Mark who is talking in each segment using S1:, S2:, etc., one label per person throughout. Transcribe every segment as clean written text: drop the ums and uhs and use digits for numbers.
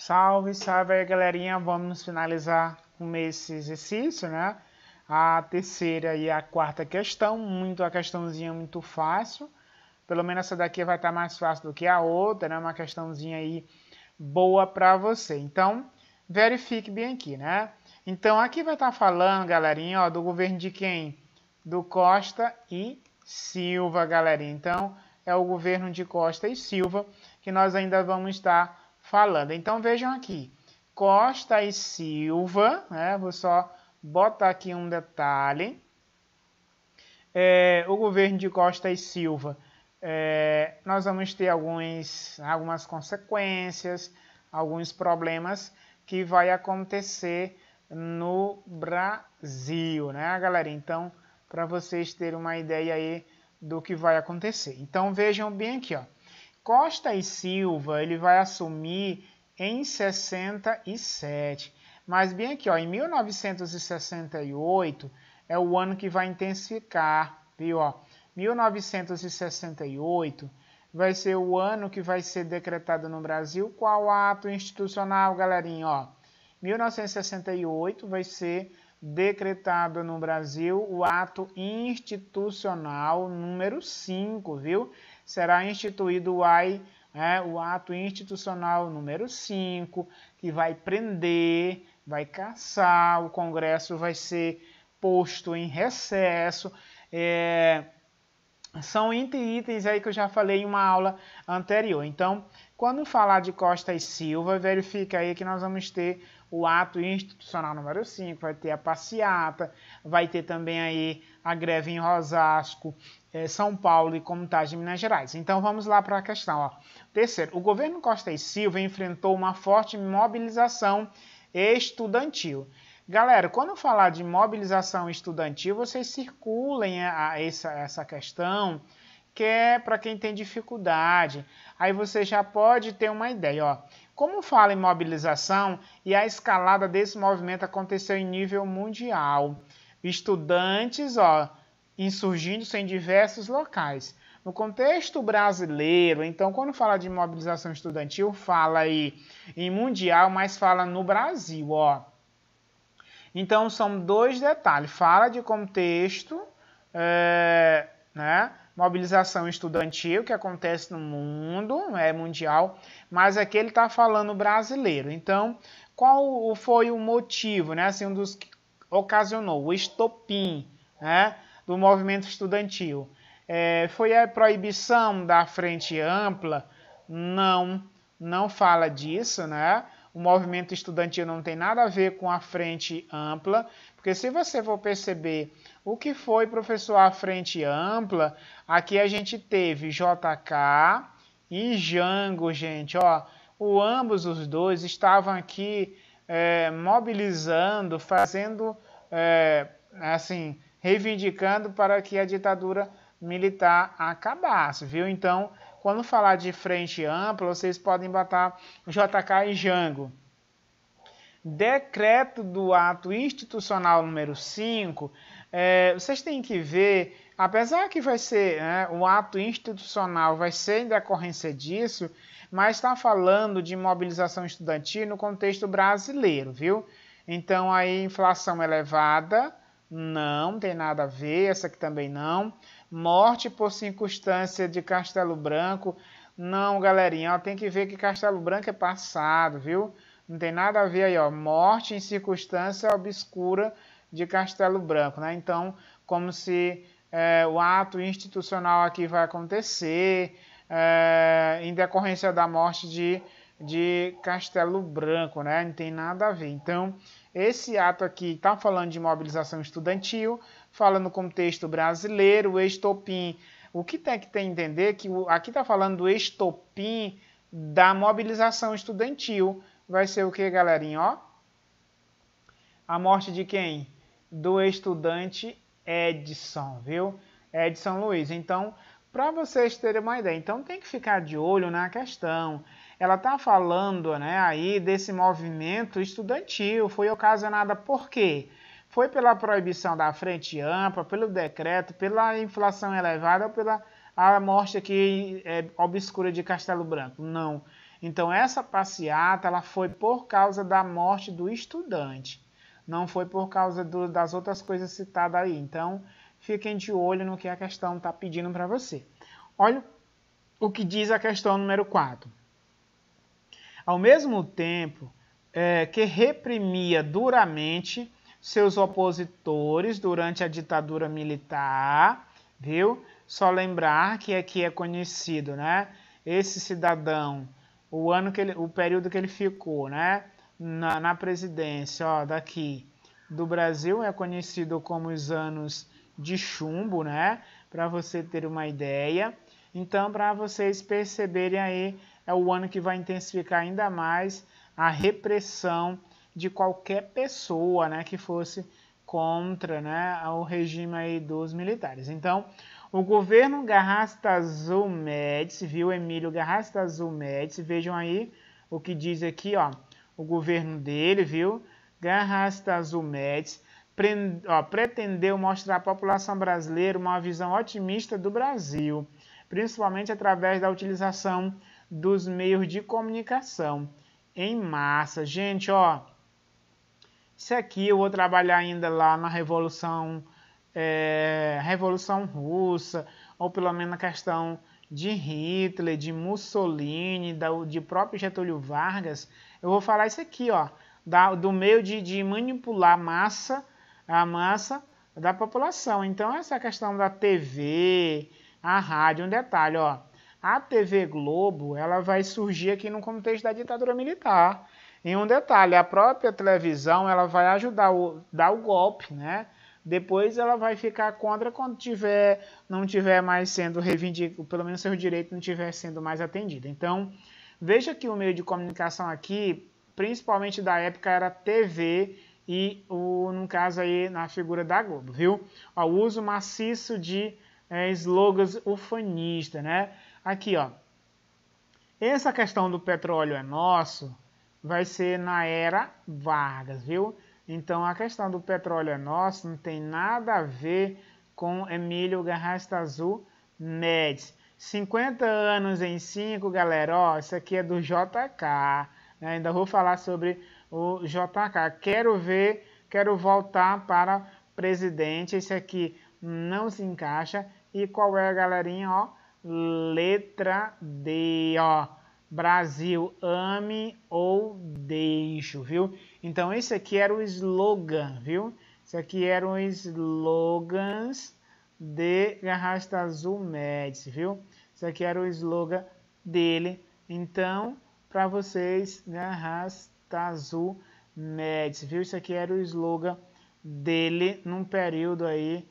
S1: Salve, salve aí, galerinha. Vamos finalizar com esse exercício, né? A terceira e a quarta questão, a questãozinha muito fácil. Pelo menos essa daqui vai estar mais fácil do que a outra, né? Uma questãozinha aí boa para você. Então, verifique bem aqui, né? Então, aqui vai estar falando, galerinha, ó, do governo de quem? Do Costa e Silva, galerinha. Então, é o governo de Costa e Silva que nós ainda vamos estar falando. Então, vejam aqui. Costa e Silva, né? Vou só botar aqui um detalhe. O governo de Costa e Silva, nós vamos ter algumas consequências, alguns problemas que vai acontecer no Brasil, né, galera? Então, para vocês terem uma ideia aí do que vai acontecer. Então, vejam bem aqui, ó. Costa e Silva, ele vai assumir em 67, mas bem aqui, ó, em 1968 é o ano que vai intensificar, viu? Ó, 1968 vai ser o ano que vai ser decretado no Brasil qual ato institucional, galerinha? Ó, 1968 vai ser decretado no Brasil o ato institucional número 5, viu? Será instituído o ato institucional número 5, que vai prender, vai caçar, o Congresso vai ser posto em recesso. São itens aí que eu já falei em uma aula anterior. Então, quando falar de Costa e Silva, verifica aí que nós vamos ter o ato institucional número 5, vai ter a passeata, vai ter também aí a greve em Osasco, São Paulo e Contagem, Minas Gerais. Então, vamos lá para a questão. Ó. Terceiro, o governo Costa e Silva enfrentou uma forte mobilização estudantil. Galera, quando falar de mobilização estudantil, vocês circulem essa questão, que é para quem tem dificuldade. Aí você já pode ter uma ideia, ó. Como fala em mobilização e a escalada desse movimento aconteceu em nível mundial. Estudantes, ó, insurgindo-se em diversos locais. No contexto brasileiro, então, quando fala de mobilização estudantil, fala aí em mundial, mas fala no Brasil, ó. Então, são dois detalhes. Fala de contexto, né? Mobilização estudantil, que acontece no mundo, é mundial, mas aqui ele está falando brasileiro. Então, qual foi o motivo, né? Assim, um dos que ocasionou o estopim, né, do movimento estudantil? Foi a proibição da Frente Ampla? Não fala disso, né? O movimento estudantil não tem nada a ver com a Frente Ampla, porque se você for perceber o que foi, professor, a Frente Ampla, aqui a gente teve JK e Jango, gente, ó, ambos os dois estavam aqui mobilizando, fazendo, assim, reivindicando para que a ditadura militar acabasse, viu? Então, quando falar de frente ampla, vocês podem botar JK e Jango. Decreto do ato institucional número 5, vocês têm que ver, apesar que vai ser, o ato institucional vai ser em decorrência disso, mas está falando de mobilização estudantil no contexto brasileiro, viu? Então, aí, inflação elevada, não tem nada a ver, essa aqui também não. Morte por circunstância de Castelo Branco, não, galerinha, ó, tem que ver que Castelo Branco é passado, viu? Não tem nada a ver aí, ó, morte em circunstância obscura de Castelo Branco, né? Então, como se o ato institucional aqui vai acontecer em decorrência da morte de Castelo Branco, né? Não tem nada a ver. Então, esse ato aqui está falando de mobilização estudantil, fala no contexto brasileiro, o estopim. O que tem que entender é que aqui está falando do estopim da mobilização estudantil. Vai ser o que, galerinha? Ó, a morte de quem? Do estudante Edson, viu? Edson Luiz. Então, para vocês terem uma ideia, então tem que ficar de olho na questão. Ela está falando, né, aí desse movimento estudantil, foi ocasionada por quê? Foi pela proibição da Frente Ampla, pelo decreto, pela inflação elevada ou pela morte aqui obscura de Castelo Branco? Não. Então essa passeata ela foi por causa da morte do estudante, não foi por causa das outras coisas citadas aí. Então fiquem de olho no que a questão está pedindo para você. Olha o que diz a questão número 4. Ao mesmo tempo que reprimia duramente seus opositores durante a ditadura militar, viu? Só lembrar que aqui é conhecido, né? Esse cidadão, o período que ele ficou, né? Na presidência, ó, daqui do Brasil é conhecido como os anos de chumbo, né? Para você ter uma ideia. Então, para vocês perceberem aí, é o ano que vai intensificar ainda mais a repressão de qualquer pessoa, né, que fosse contra, né, o regime aí dos militares. Então, o governo Garrastazu Médici, viu, Emílio Garrastazu Médici, vejam aí o que diz aqui, ó, o governo dele, viu, Garrastazu Médici, pretendeu mostrar à população brasileira uma visão otimista do Brasil, principalmente através da utilização dos meios de comunicação em massa. Gente, ó, isso aqui eu vou trabalhar ainda lá na Revolução Russa, ou pelo menos na questão de Hitler, de Mussolini, de próprio Getúlio Vargas. Eu vou falar isso aqui, ó, do meio de manipular a massa da população. Então essa questão da TV, a rádio, um detalhe, ó, a TV Globo, ela vai surgir aqui no contexto da ditadura militar. E um detalhe, a própria televisão, ela vai ajudar dar o golpe, né? Depois ela vai ficar contra quando não tiver mais sendo reivindicado, pelo menos seu direito não estiver sendo mais atendido. Então, veja que o meio de comunicação aqui, principalmente da época, era TV e, no caso aí, na figura da Globo, viu? O uso maciço de slogans ufanistas, né? Aqui, ó. Essa questão do petróleo é nosso vai ser na era Vargas, viu? Então, a questão do petróleo é nosso não tem nada a ver com Emílio Garrastazu Médici. 50 anos em 5, galera, ó, isso aqui é do JK, né? Ainda vou falar sobre o JK. Quero voltar para presidente, esse aqui não se encaixa. E qual é, galerinha, ó? Letra D, ó. Brasil, ame ou deixo, viu? Então, esse aqui era o slogan, viu? Esse aqui eram os slogans de Garrastazu Médici, viu? Esse aqui era o slogan dele. Então, para vocês, Garrastazu Médici, viu? Isso aqui era o slogan dele num período aí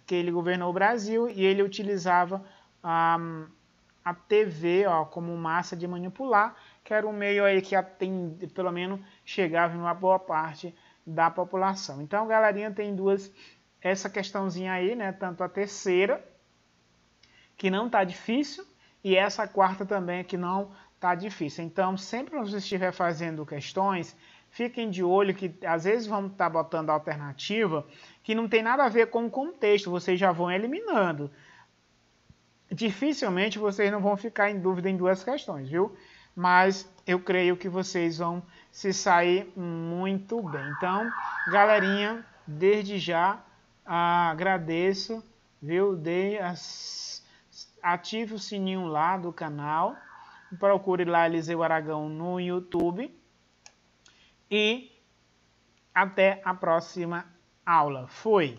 S1: que ele governou o Brasil e ele utilizava a TV, ó, como massa de manipular, que era um meio aí que pelo menos chegava em uma boa parte da população. Então, galerinha, tem essa questãozinha aí, né? Tanto a terceira, que não tá difícil, e essa quarta também, que não tá difícil. Então, sempre que você estiver fazendo questões, fiquem de olho que às vezes vamos estar botando alternativa que não tem nada a ver com o contexto, vocês já vão eliminando. Dificilmente vocês não vão ficar em dúvida em duas questões, viu? Mas eu creio que vocês vão se sair muito bem. Então, galerinha, desde já agradeço, viu? Ative o sininho lá do canal. Procure lá Eliseu Aragão no YouTube. E até a próxima aula. Fui!